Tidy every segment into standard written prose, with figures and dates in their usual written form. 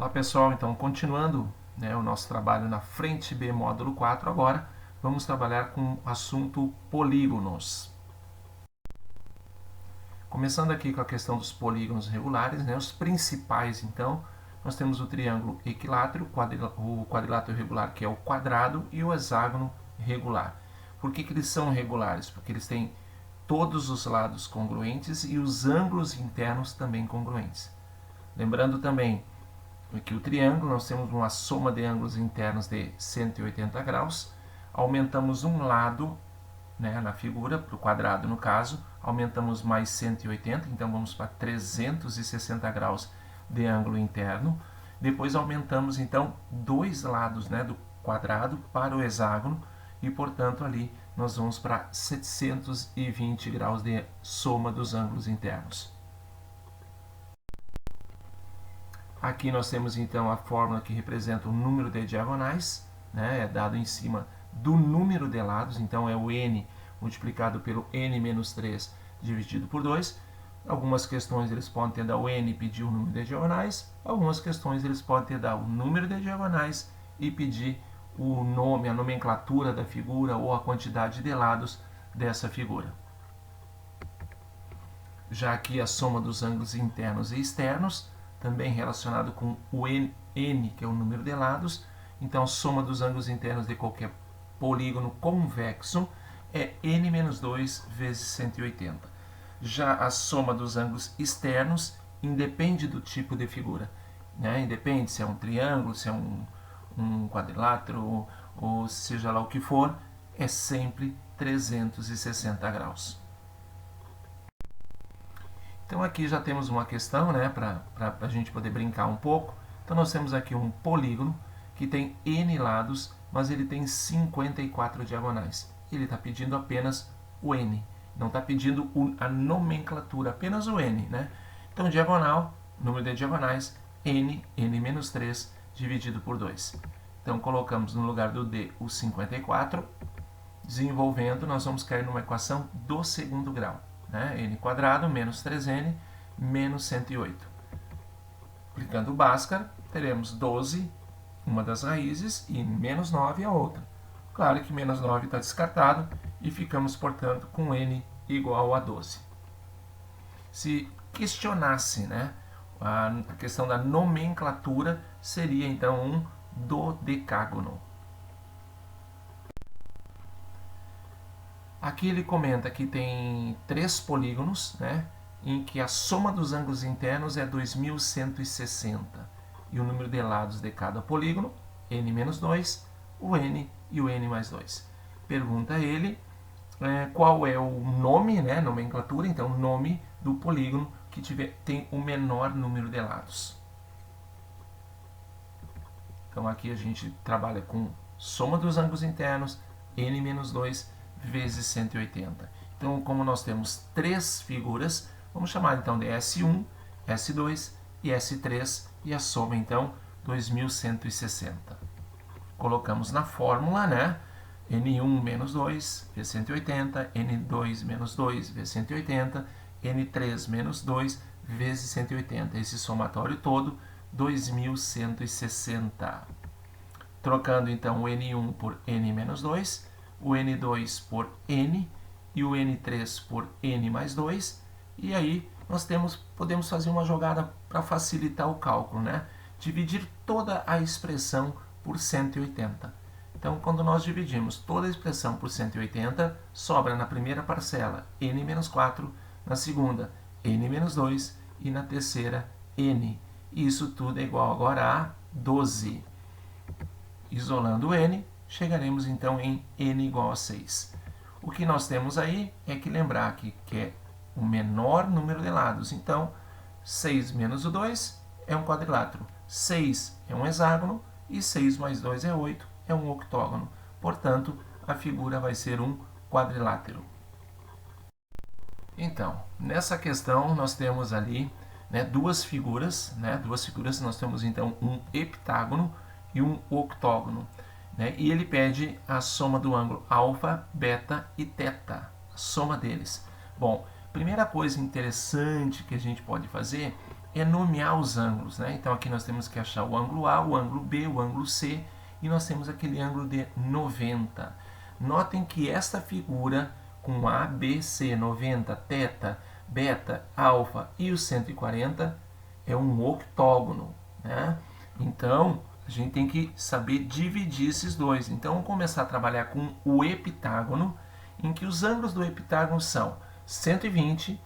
Olá pessoal, então continuando, o nosso trabalho na frente B módulo 4, agora vamos trabalhar com o assunto polígonos. Começando aqui com a questão dos polígonos regulares, os principais então, nós temos o triângulo equilátero, o quadrilátero regular que é o quadrado e o hexágono regular. Por que eles são regulares? Porque eles têm todos os lados congruentes e os ângulos internos também congruentes. Lembrando também que o triângulo, nós temos uma soma de ângulos internos de 180 graus, aumentamos um lado na figura, para o quadrado no caso, aumentamos mais 180, então vamos para 360 graus de ângulo interno, depois aumentamos então dois lados do quadrado para o hexágono, e portanto ali nós vamos para 720 graus de soma dos ângulos internos. Aqui nós temos então a fórmula que representa o número de diagonais, é dado em cima do número de lados, então é o n multiplicado pelo n menos 3 dividido por 2. Algumas questões eles podem ter dado o n e pedir o número de diagonais, algumas questões eles podem ter dado o número de diagonais e pedir o nome, a nomenclatura da figura ou a quantidade de lados dessa figura. Já aqui a soma dos ângulos internos e externos, também relacionado com o n, que é o número de lados. Então, a soma dos ângulos internos de qualquer polígono convexo é n menos 2 vezes 180. Já a soma dos ângulos externos independe do tipo de figura. Independe se é um triângulo, se é um quadrilátero, ou seja lá o que for, é sempre 360 graus. Então aqui já temos uma questão para a gente poder brincar um pouco. Então nós temos aqui um polígono que tem n lados, mas ele tem 54 diagonais. Ele está pedindo apenas o n, não está pedindo a nomenclatura, apenas o n. Então diagonal, número de diagonais, n menos 3 dividido por 2. Então colocamos no lugar do d o 54, desenvolvendo nós vamos cair numa equação do segundo grau. N quadrado menos 3n menos 108. Aplicando o Bhaskara, teremos 12, uma das raízes, e menos 9 a outra. Claro que menos 9 está descartado e ficamos, portanto, com n igual a 12. Se questionasse a questão da nomenclatura, seria então um dodecágono. Aqui ele comenta que tem 3 polígonos, em que a soma dos ângulos internos é 2160 e o número de lados de cada polígono, n menos 2, o n e o n mais 2. Pergunta ele qual é o nome, nomenclatura, então nome do polígono que tem o menor número de lados. Então aqui a gente trabalha com soma dos ângulos internos, n menos 2, vezes 180. Então, como nós temos 3 figuras, vamos chamar então de S1, S2 e S3, e a soma então 2160. Colocamos na fórmula, N1 menos 2 vezes 180, N2 menos 2 vezes 180, N3 menos 2 vezes 180. Esse somatório todo, 2160. Trocando então o N1 por N menos 2, o N2 por N e o N3 por N mais 2, e aí nós podemos fazer uma jogada para facilitar o cálculo, dividir toda a expressão por 180. Então, quando nós dividimos toda a expressão por 180, sobra na primeira parcela N menos 4, na segunda N menos 2 e na terceira N. Isso tudo é igual agora a 12. Isolando o N, chegaremos então em n igual a 6. O que nós temos aí é que lembrar que é o menor número de lados. Então, 6 menos o 2 é um quadrilátero, 6 é um hexágono e 6 mais 2 é 8, é um octógono. Portanto, a figura vai ser um quadrilátero. Então, nessa questão nós temos ali duas figuras, nós temos então um heptágono e um octógono. E ele pede a soma do ângulo alfa, beta e teta, a soma deles. Bom, primeira coisa interessante que a gente pode fazer é nomear os ângulos, né? Então aqui nós temos que achar o ângulo A, o ângulo B, o ângulo C, e nós temos aquele ângulo de 90. Notem que esta figura com A, B, C, 90, teta, beta, alfa e o 140 é um octógono, né? Então a gente tem que saber dividir esses dois. Então vamos começar a trabalhar com o heptágono, em que os ângulos do heptágono são 120,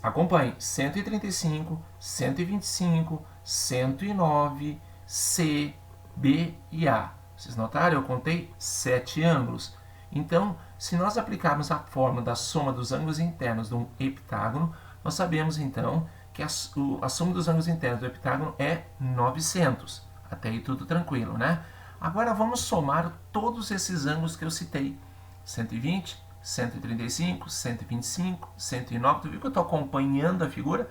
acompanhe, 135, 125, 109, C, B e A. Vocês notaram? Eu contei 7 ângulos. Então, se nós aplicarmos a fórmula da soma dos ângulos internos de um heptágono, nós sabemos então que a soma dos ângulos internos do heptágono é 900. Até aí tudo tranquilo, né? Agora vamos somar todos esses ângulos que eu citei. 120, 135, 125, 109. Tu viu que eu estou acompanhando a figura?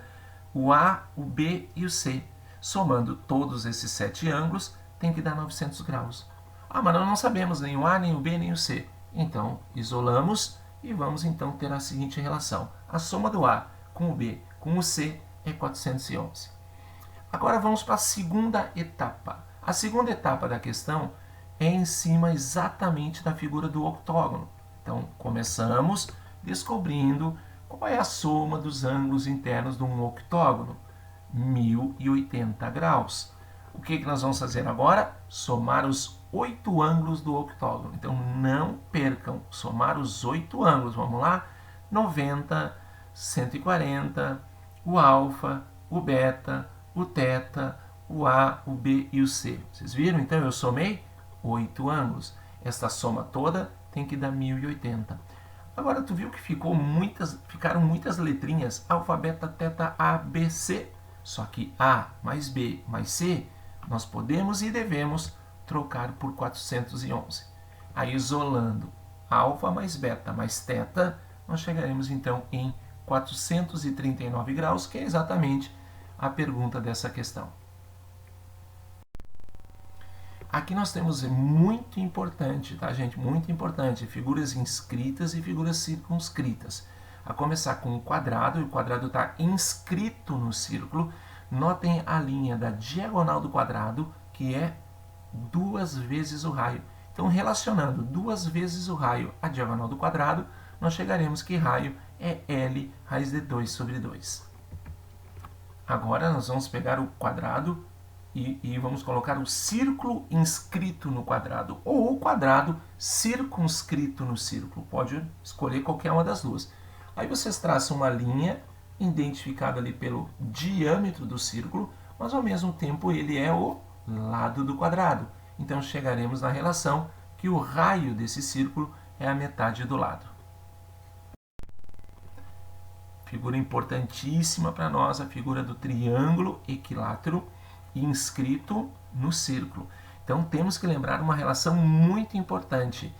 O A, o B e o C. Somando todos esses 7 ângulos, tem que dar 900 graus. Ah, mas nós não sabemos nem o A, nem o B, nem o C. Então, isolamos e vamos então ter a seguinte relação. A soma do A com o B com o C é 411. Agora vamos para a segunda etapa. A segunda etapa da questão é em cima exatamente da figura do octógono. Então, começamos descobrindo qual é a soma dos ângulos internos de um octógono. 1080 graus. O que nós vamos fazer agora? Somar os 8 ângulos do octógono. Então, não percam, somar os 8 ângulos. Vamos lá? 90, 140, o alfa, o beta, o teta, o A, o B e o C. Vocês viram? Então, eu somei 8 ângulos. Esta soma toda tem que dar 1080. Agora, tu viu que ficaram muitas letrinhas, alfa, beta, teta, A, B, C. Só que A mais B mais C, nós podemos e devemos trocar por 411. Aí, isolando alfa mais beta mais teta, nós chegaremos então em 439 graus, que é exatamente a pergunta dessa questão. Aqui nós temos, muito importante, tá, gente? Muito importante, figuras inscritas e figuras circunscritas. A começar com o quadrado, e o quadrado está inscrito no círculo. Notem a linha da diagonal do quadrado, que é 2 vezes o raio. Então, relacionando 2 vezes o raio à diagonal do quadrado, nós chegaremos que raio é L raiz de 2 sobre 2. Agora, nós vamos pegar o quadrado e vamos colocar o círculo inscrito no quadrado, ou o quadrado circunscrito no círculo. Pode escolher qualquer uma das duas. Aí vocês traçam uma linha identificada ali pelo diâmetro do círculo, mas ao mesmo tempo ele é o lado do quadrado. Então chegaremos na relação que o raio desse círculo é a metade do lado. Figura importantíssima para nós, a figura do triângulo equilátero inscrito no círculo. Então temos que lembrar uma relação muito importante,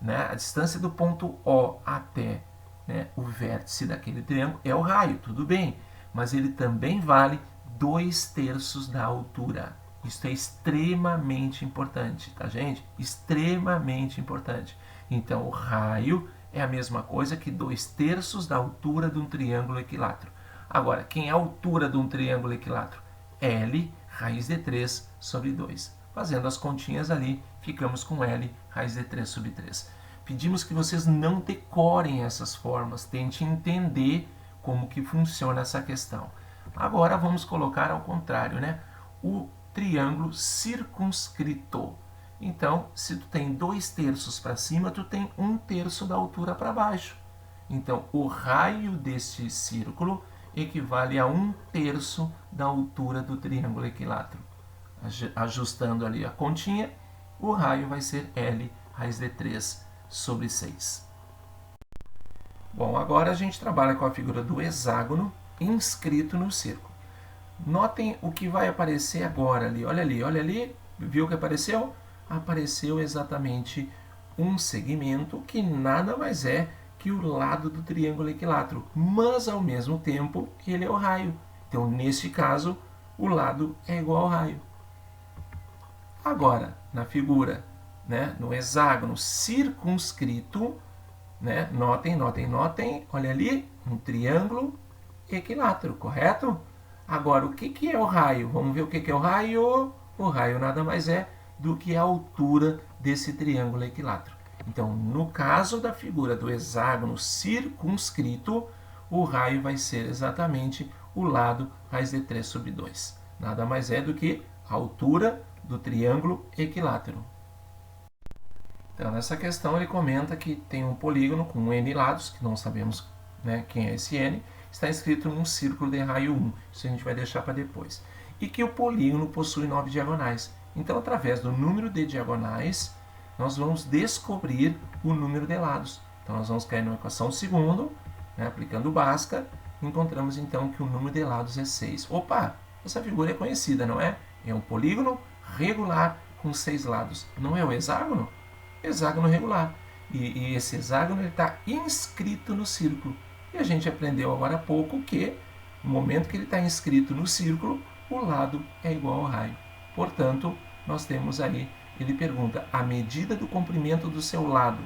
né? A distância do ponto O até, né, o vértice daquele triângulo é o raio, tudo bem, mas ele também vale 2/3 da altura. Isso é extremamente importante, tá, gente? Extremamente importante. Então o raio é a mesma coisa que 2/3 da altura de um triângulo equilátero. Agora, quem é a altura de um triângulo equilátero? L raiz de 3 sobre 2. Fazendo as continhas ali, ficamos com L raiz de 3 sobre 3. Pedimos que vocês não decorem essas formas, tentem entender como que funciona essa questão. Agora vamos colocar ao contrário, né? O triângulo circunscrito. Então, se tu tem 2/3 para cima, tu tem 1/3 da altura para baixo. Então, o raio deste círculo equivale a 1/3 da altura do triângulo equilátero. Ajustando ali a continha, o raio vai ser L raiz de 3 sobre 6. Bom, agora a gente trabalha com a figura do hexágono inscrito no círculo. Notem o que vai aparecer agora ali. Olha ali. Viu o que apareceu? Apareceu exatamente um segmento que nada mais é que o lado do triângulo equilátero, mas ao mesmo tempo ele é o raio. Então, neste caso, o lado é igual ao raio. Agora, na figura, né, no hexágono circunscrito, né, notem, olha ali, um triângulo equilátero, correto? Agora, o que é o raio? Vamos ver o que é o raio? O raio nada mais é do que a altura desse triângulo equilátero. Então, no caso da figura do hexágono circunscrito, o raio vai ser exatamente o lado raiz de 3 sobre 2. Nada mais é do que a altura do triângulo equilátero. Então, nessa questão, ele comenta que tem um polígono com n lados, que não sabemos, né, quem é esse n, está inscrito num círculo de raio 1. Isso a gente vai deixar para depois. E que o polígono possui 9 diagonais. Então, através do número de diagonais, nós vamos descobrir o número de lados. Então, nós vamos cair na equação segundo, né, aplicando Bhaskara, encontramos então que o número de lados é 6. Opa, essa figura é conhecida, não é? É um polígono regular com 6 lados. Não é o hexágono? Hexágono regular. E esse hexágono está inscrito no círculo. E a gente aprendeu agora há pouco que, no momento que ele está inscrito no círculo, o lado é igual ao raio. Portanto, nós temos aí, ele pergunta, a medida do comprimento do seu lado.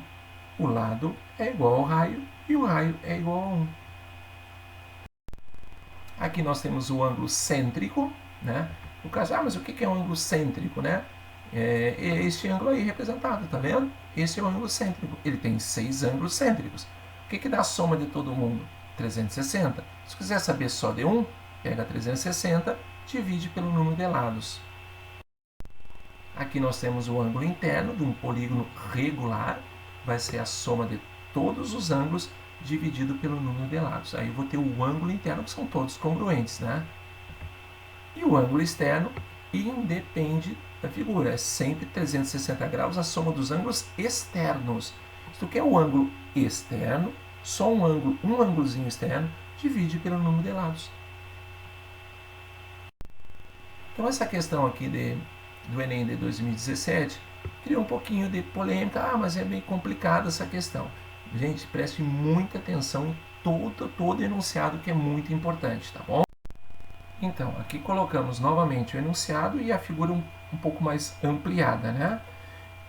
O lado é igual ao raio e o raio é igual a 1. Aqui nós temos o ângulo cêntrico, né? No caso, mas o que é um ângulo cêntrico, né? É este ângulo aí representado, tá vendo? Esse é o ângulo cêntrico. Ele tem 6 ângulos cêntricos. O que dá a soma de todo mundo? 360. Se quiser saber só de um, pega 360, divide pelo número de lados. Aqui nós temos o ângulo interno de um polígono regular. Vai ser a soma de todos os ângulos dividido pelo número de lados. Aí eu vou ter o ângulo interno, que são todos congruentes, né? E o ângulo externo independe da figura. É sempre 360 graus a soma dos ângulos externos. Se tu quer o ângulo externo, só um ângulozinho externo, divide pelo número de lados. Então essa questão aqui do Enem de 2017 criou um pouquinho de polêmica. Mas é bem complicada essa questão. Gente, preste muita atenção em todo enunciado, que é muito importante, tá bom? Então, aqui colocamos novamente o enunciado e a figura um pouco mais ampliada, né?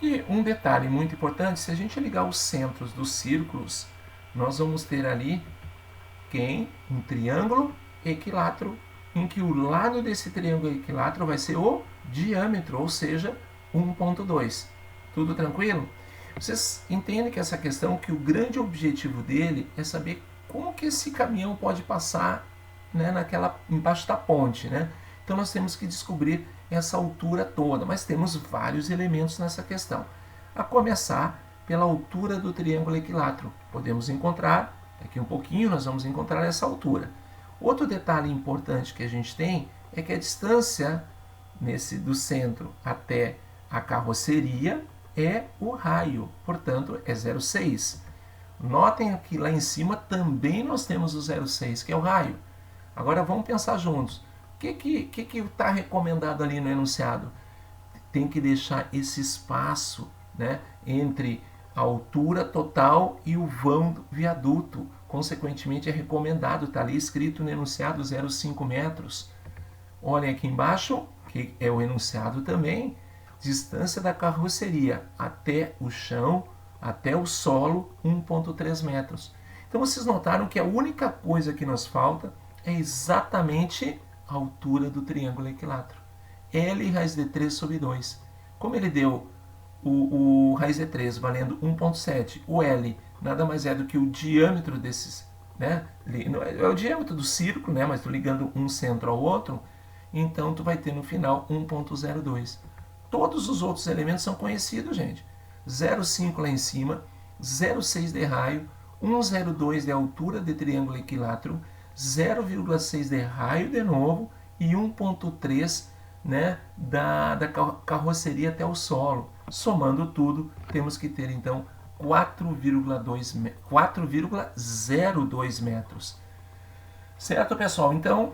E um detalhe muito importante, se a gente ligar os centros dos círculos, nós vamos ter ali um triângulo equilátero, em que o lado desse triângulo equilátero vai ser o diâmetro, ou seja, 1,2. Tudo tranquilo? Vocês entendem que essa questão, que o grande objetivo dele é saber como que esse caminhão pode passar, né, embaixo da ponte, né? Então nós temos que descobrir essa altura toda, mas temos vários elementos nessa questão. A começar pela altura do triângulo equilátero. Podemos encontrar, daqui um pouquinho nós vamos encontrar essa altura. Outro detalhe importante que a gente tem é que a distância do centro até a carroceria é o raio, portanto é 0,6. Notem que lá em cima também nós temos o 0,6, que é o raio. Agora vamos pensar juntos. O que está recomendado ali no enunciado? Tem que deixar esse espaço, né, entre a altura total e o vão do viaduto. Consequentemente é recomendado, está ali escrito no enunciado 0,5 metros. Olhem aqui embaixo, que é o enunciado também. Distância da carroceria até o chão, até o solo, 1,3 metros. Então vocês notaram que a única coisa que nos falta é exatamente a altura do triângulo equilátero. L raiz de 3 sobre 2. Como ele deu o raiz de 3 valendo 1,7, o L nada mais é do que o diâmetro desses, né? É o diâmetro do círculo, né? Mas estou ligando um centro ao outro, então tu vai ter no final 1,02. Todos os outros elementos são conhecidos, gente. 0,5 lá em cima, 0,6 de raio, 1,02 de altura de triângulo equilátero, 0,6 de raio de novo e 1,3, né, da carroceria até o solo. Somando tudo, temos que ter então 4,02 metros. Certo, pessoal? Então,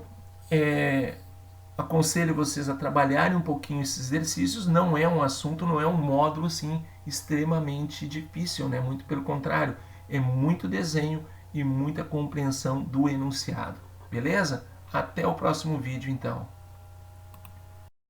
aconselho vocês a trabalharem um pouquinho esses exercícios. Não é um assunto, não é um módulo assim extremamente difícil, né? Muito pelo contrário, é muito desenho e muita compreensão do enunciado. Beleza? Até o próximo vídeo, então.